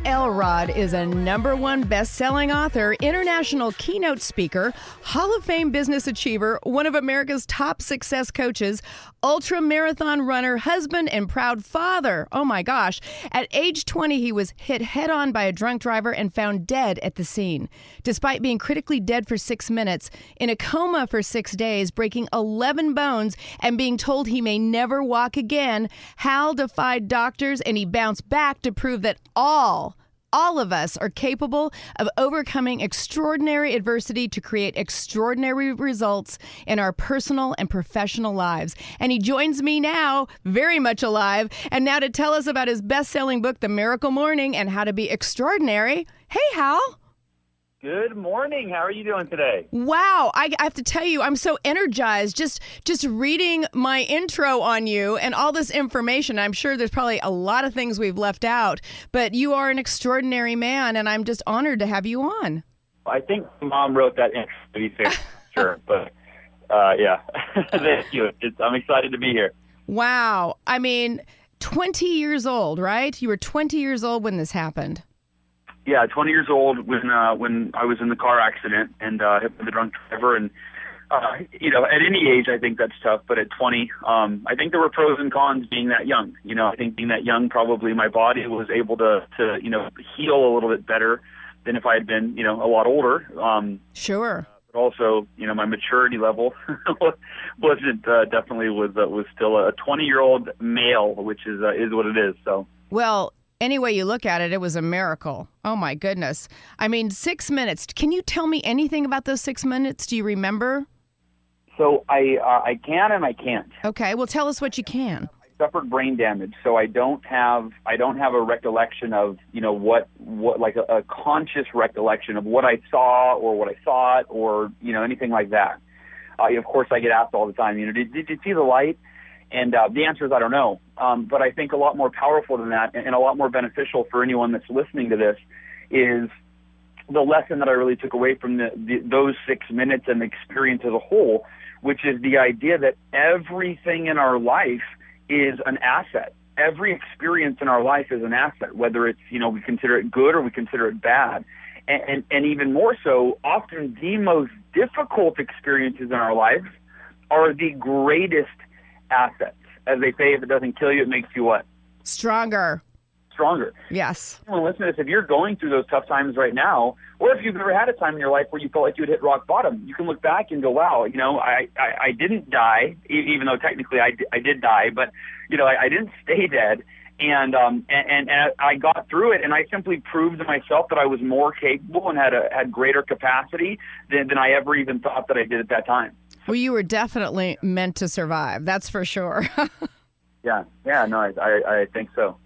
Elrod is a #1 best-selling author, international keynote speaker, Hall of Fame business achiever, one of America's top success coaches, ultra-marathon runner, husband, and proud father. Oh my gosh. At age 20, he was hit head-on by a drunk driver and found dead at the scene. Despite being critically dead for 6 minutes, in a coma for 6 days, breaking 11 bones, and being told he may never walk again, Hal defied doctors and he bounced back to prove that all of us are capable of overcoming extraordinary adversity to create extraordinary results in our personal and professional lives. And he joins me now, very much alive, and now to tell us about his best-selling book, The Miracle Morning, and how to be extraordinary. Hey, Hal. Good morning. How are you doing today? Wow. I have to tell you, I'm so energized just reading my intro on you and all this information. I'm sure there's probably a lot of things we've left out, but you are an extraordinary man, and I'm just honored to have you on. I think Mom wrote that intro, to be fair. Sure, but yeah. Thank you. I'm excited to be here. Wow. I mean, 20 years old, right? You were 20 years old when this happened. Yeah, 20 years old when I was in the car accident and hit by the drunk driver. And, at any age, I think that's tough. But at 20, I think there were pros and cons being that young. I think being that young, probably my body was able to heal a little bit better than if I had been, a lot older. Sure. But also, my maturity level wasn't definitely was still a 20-year-old male, which is what it is. So. Well, any way you look at it, it was a miracle. Oh, my goodness. I mean, 6 minutes. Can you tell me anything about those 6 minutes? Do you remember? So I can and I can't. Okay, well, tell us what you can. I suffered brain damage, so I don't have a recollection of, what like a conscious recollection of what I saw or what I thought or, anything like that. Of course, I get asked all the time, did you see the light? And the answer is I don't know. But I think a lot more powerful than that and a lot more beneficial for anyone that's listening to this is the lesson that I really took away from those 6 minutes and the experience as a whole, which is the idea that everything in our life is an asset. Every experience in our life is an asset, whether it's, we consider it good or we consider it bad. And even more so, often the most difficult experiences in our lives are the greatest assets. As they say, if it doesn't kill you, it makes you what? Stronger. Yes. Well, listen to this. If you're going through those tough times right now, or if you've ever had a time in your life where you felt like you had hit rock bottom, you can look back and go, wow, I didn't die, even though technically I did die, but, I didn't stay dead. And I got through it, and I simply proved to myself that I was more capable and had greater capacity than I ever even thought that I did at that time. Well, you were definitely meant to survive. That's for sure. Yeah, no, I think so.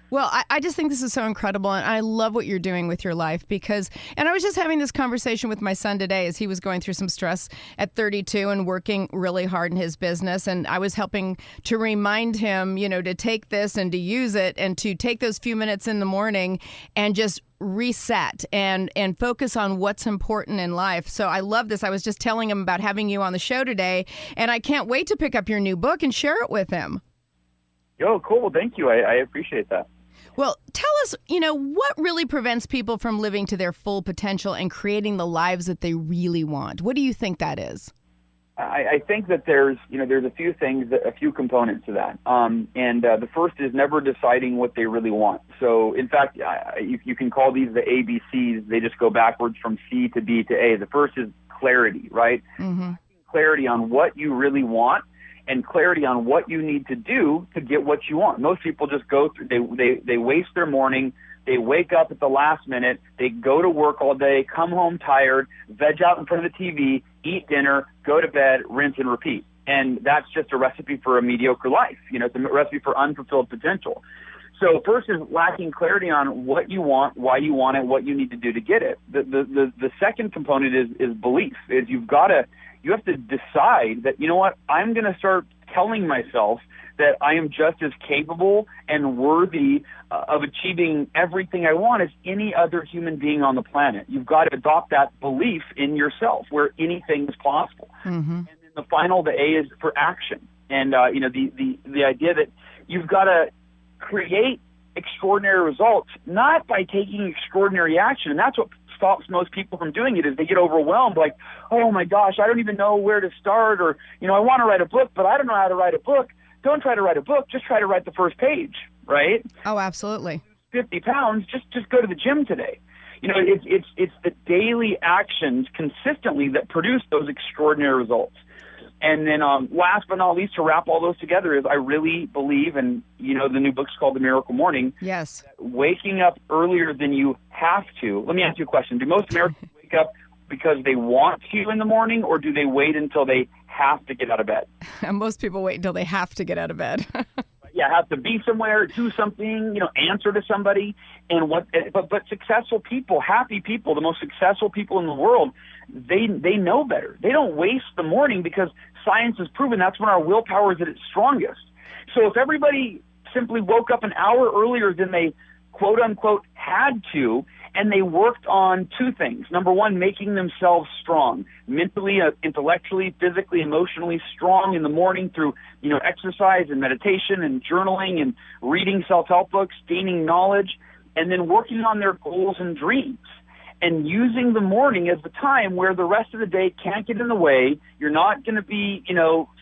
Well, I just think this is so incredible, and I love what you're doing with your life and I was just having this conversation with my son today as he was going through some stress at 32 and working really hard in his business, and I was helping to remind him, to take this and to use it and to take those few minutes in the morning and just reset and focus on what's important in life. So I love this. I was just telling him about having you on the show today, and I can't wait to pick up your new book and share it with him. Yo, cool. Well, thank you. I appreciate that. Well, tell us, what really prevents people from living to their full potential and creating the lives that they really want? What do you think that is? I think that there's a few things, a few components to that. The first is never deciding what they really want. So, in fact, you can call these the ABCs. They just go backwards from C to B to A. The first is clarity, right? Mm-hmm. Clarity on what you really want and clarity on what you need to do to get what you want. Most people just go through, they waste their morning, they wake up at the last minute, they go to work all day, come home tired, veg out in front of the TV, eat dinner, go to bed, rinse and repeat. And that's just a recipe for a mediocre life. It's a recipe for unfulfilled potential. So first is lacking clarity on what you want, why you want it, what you need to do to get it. The second component is belief. Is you have to decide that, I'm going to start telling myself that I am just as capable and worthy of achieving everything I want as any other human being on the planet. You've got to adopt that belief in yourself where anything is possible. Mm-hmm. And then the A is for action. And, the idea that you've got to create extraordinary results, not by taking extraordinary action. And that's what stops most people from doing it, is they get overwhelmed, like, oh my gosh, I don't even know where to start, or, I want to write a book, but I don't know how to write a book. Don't try to write a book, just try to write the first page, right? Oh, absolutely. 50 pounds, just go to the gym today. It's the daily actions consistently that produce those extraordinary results. And then last but not least, to wrap all those together, is I really believe, and the new book's called The Miracle Morning. Yes. Waking up earlier than you have to. Let me ask you a question. Do most Americans wake up because they want to in the morning, or do they wait until they have to get out of bed? Most people wait until they have to get out of bed. Yeah, have to be somewhere, do something, answer to somebody. But successful people, happy people, the most successful people in the world, they know better. They don't waste the morning, because science has proven that's when our willpower is at its strongest. So if everybody simply woke up an hour earlier than they quote unquote had to, and they worked on two things. Number one, making themselves strong, mentally, intellectually, physically, emotionally strong in the morning through, exercise and meditation and journaling and reading self-help books, gaining knowledge, and then working on their goals and dreams. And using the morning as the time where the rest of the day can't get in the way. You're not going to be,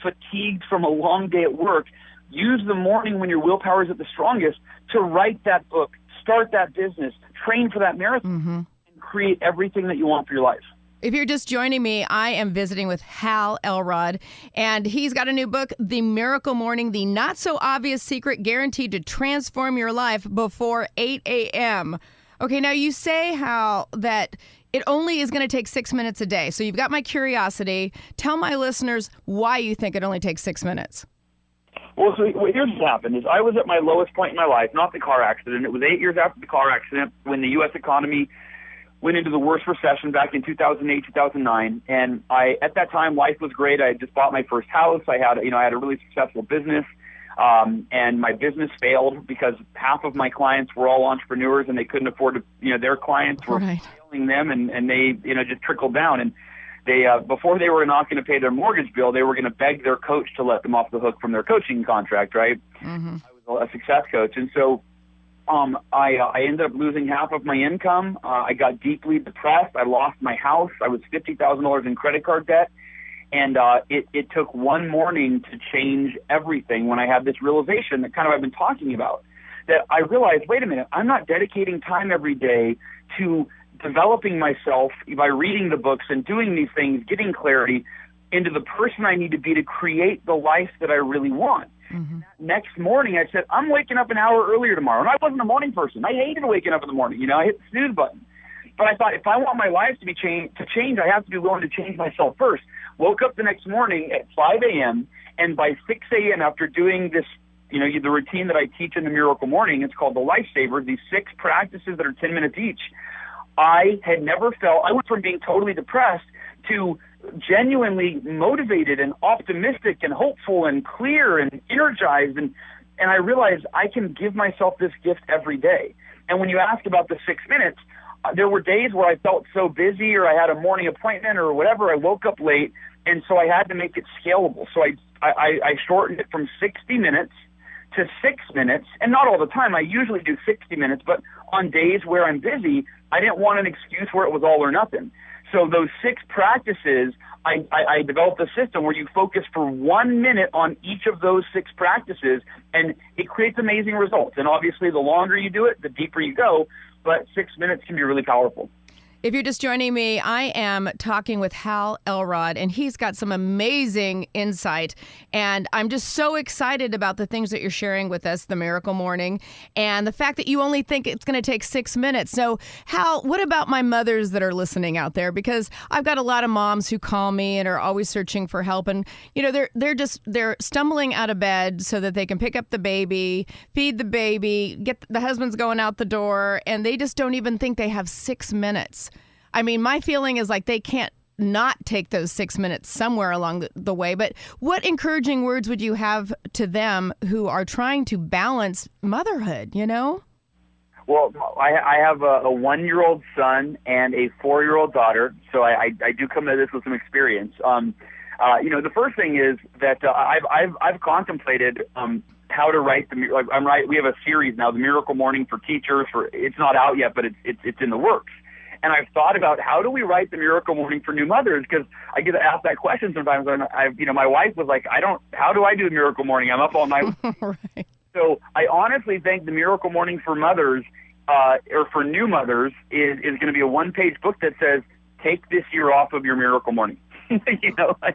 fatigued from a long day at work. Use the morning when your willpower is at the strongest to write that book, start that business, train for that marathon, and create everything that you want for your life. If you're just joining me, I am visiting with Hal Elrod, and he's got a new book, The Miracle Morning, the not-so-obvious secret guaranteed to transform your life before 8 a.m. Okay, now you say, Hal, that it only is going to take 6 minutes a day. So you've got my curiosity. Tell my listeners why you think it only takes 6 minutes. Well, so here's what happened. Is I was at my lowest point in my life, not the car accident. It was 8 years after the car accident when the U.S. economy went into the worst recession back in 2008, 2009. And at that time, life was great. I had just bought my first house. I had a really successful business. And my business failed because half of my clients were all entrepreneurs, and they couldn't afford to, their clients were failing them, and they, just trickled down. And they, before they were not going to pay their mortgage bill, they were going to beg their coach to let them off the hook from their coaching contract, right? Mm-hmm. I was a success coach. And so I ended up losing half of my income. I got deeply depressed. I lost my house. I was $50,000 in credit card debt. And it took one morning to change everything when I had this realization that kind of I've been talking about, that I realized, wait a minute, I'm not dedicating time every day to developing myself by reading the books and doing these things, getting clarity into the person I need to be to create the life that I really want. Mm-hmm. Next morning, I said, I'm waking up an hour earlier tomorrow. And I wasn't a morning person. I hated waking up in the morning. I hit the snooze button. But I thought, if I want my life to change, I have to be willing to change myself first. Woke up the next morning at 5 a.m., and by 6 a.m., after doing this, the routine that I teach in the Miracle Morning, it's called the Lifesavers, these 6 practices that are 10 minutes each, I had never felt, I went from being totally depressed to genuinely motivated and optimistic and hopeful and clear and energized. And I realized I can give myself this gift every day. And when you ask about the 6 minutes, there were days where I felt so busy, or I had a morning appointment or whatever. I woke up late, and so I had to make it scalable. So I shortened it from 60 minutes to 6 minutes, and not all the time. I usually do 60 minutes, but on days where I'm busy, I didn't want an excuse where it was all or nothing. So those 6 practices, I developed a system where you focus for 1 minute on each of those 6 practices, and it creates amazing results. And obviously, the longer you do it, the deeper you go, but 6 minutes can be really powerful. If you're just joining me, I am talking with Hal Elrod, and he's got some amazing insight. And I'm just so excited about the things that you're sharing with us, the Miracle Morning, and the fact that you only think it's going to take 6 minutes. So, Hal, what about my mothers that are listening out there? Because I've got a lot of moms who call me and are always searching for help. And, they're stumbling out of bed so that they can pick up the baby, feed the baby, get the husband's going out the door, and they just don't even think they have 6 minutes. I mean, my feeling is like they can't not take those 6 minutes somewhere along the way. But what encouraging words would you have to them who are trying to balance motherhood, Well, I have a 1-year-old son and a 4-year-old daughter, so I do come to this with some experience. The first thing is that I've contemplated how to write we have a series now, The Miracle Morning for Teachers. It's not out yet, but it's in the works. And I've thought about how do we write the Miracle Morning for new mothers, because I get asked that question sometimes. And my wife was like, how do I do the Miracle Morning? I'm up all night. Right. So I honestly think the Miracle Morning for mothers, or for new mothers, is going to be a one-page book that says, take this year off of your Miracle Morning.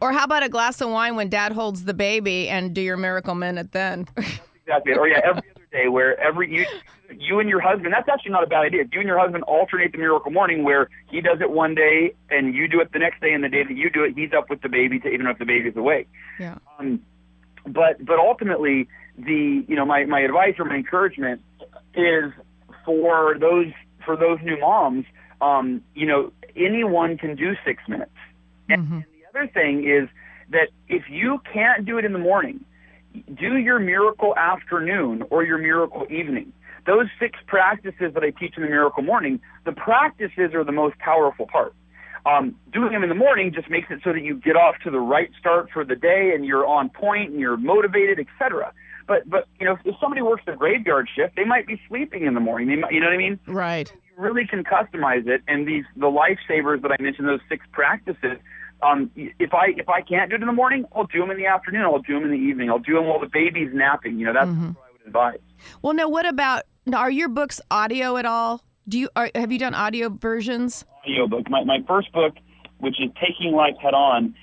Or how about a glass of wine when dad holds the baby and do your miracle minute then? Exactly. Or every other day where you and your husband, that's actually not a bad idea. You and your husband alternate the Miracle Morning where he does it one day and you do it the next day, and the day that you do it, he's up with the baby even if the baby's away. Yeah. But ultimately, my advice or my encouragement is for those new moms, anyone can do 6 minutes. And the other thing is that if you can't do it in the morning, do your miracle afternoon or your miracle evening. Those 6 practices that I teach in the Miracle Morning, the practices are the most powerful part. Doing them in the morning just makes it so that you get off to the right start for the day and you're on point and you're motivated, etc. But if somebody works the graveyard shift, they might be sleeping in the morning. They might, you know what I mean? Right. So you really can customize it. And the lifesavers that I mentioned, those 6 practices, if I can't do it in the morning, I'll do them in the afternoon. I'll do them in the evening. I'll do them while the baby's napping. That's what I would advise. Well, now what about, are your books audio at all? Have you done audio versions? Audiobook. My first book, which is Taking Life Head On,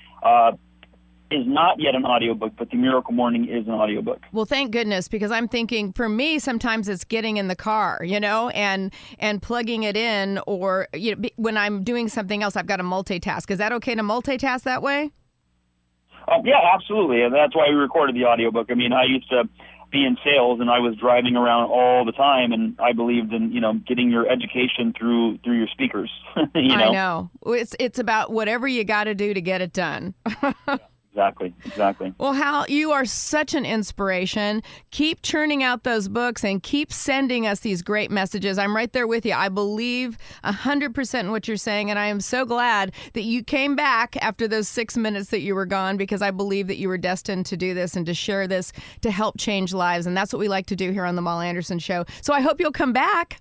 is not yet an audiobook, but The Miracle Morning is an audiobook. Well, thank goodness, because I'm thinking for me, sometimes it's getting in the car, and plugging it in, or when I'm doing something else, I've got to multitask. Is that okay to multitask that way? Yeah, absolutely. And that's why we recorded the audiobook. I mean, I used to be in sales and I was driving around all the time, and I believed in, getting your education through your speakers. I know. It's about whatever you got to do to get it done. Exactly. Well, Hal, you are such an inspiration. Keep churning out those books and keep sending us these great messages. I'm right there with you. I believe 100% in what you're saying, and I am so glad that you came back after those 6 minutes that you were gone, because I believe that you were destined to do this and to share this to help change lives, and that's what we like to do here on the Moll Anderson Show. So I hope you'll come back.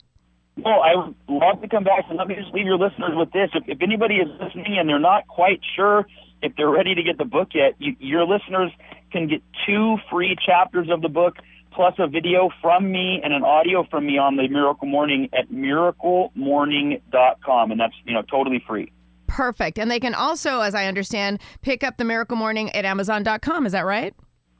Well, I would love to come back, and let me just leave your listeners with this. If anybody is listening and they're not quite sure if they're ready to get the book yet, your listeners can get 2 free chapters of the book, plus a video from me and an audio from me on the Miracle Morning at miraclemorning.com, and that's totally free. Perfect. And they can also, as I understand, pick up the Miracle Morning at Amazon.com. Is that right?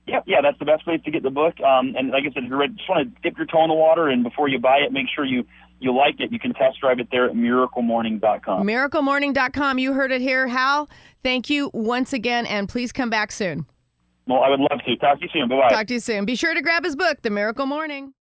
Yeah, that's the best place to get the book. And like I said, if you just want to dip your toe in the water, and before you buy it, make sure you like it, you can test drive it there at miraclemorning.com. Miraclemorning.com. You heard it here. Hal, thank you once again, and please come back soon. Well, I would love to. Talk to you soon. Bye-bye. Talk to you soon. Be sure to grab his book, The Miracle Morning.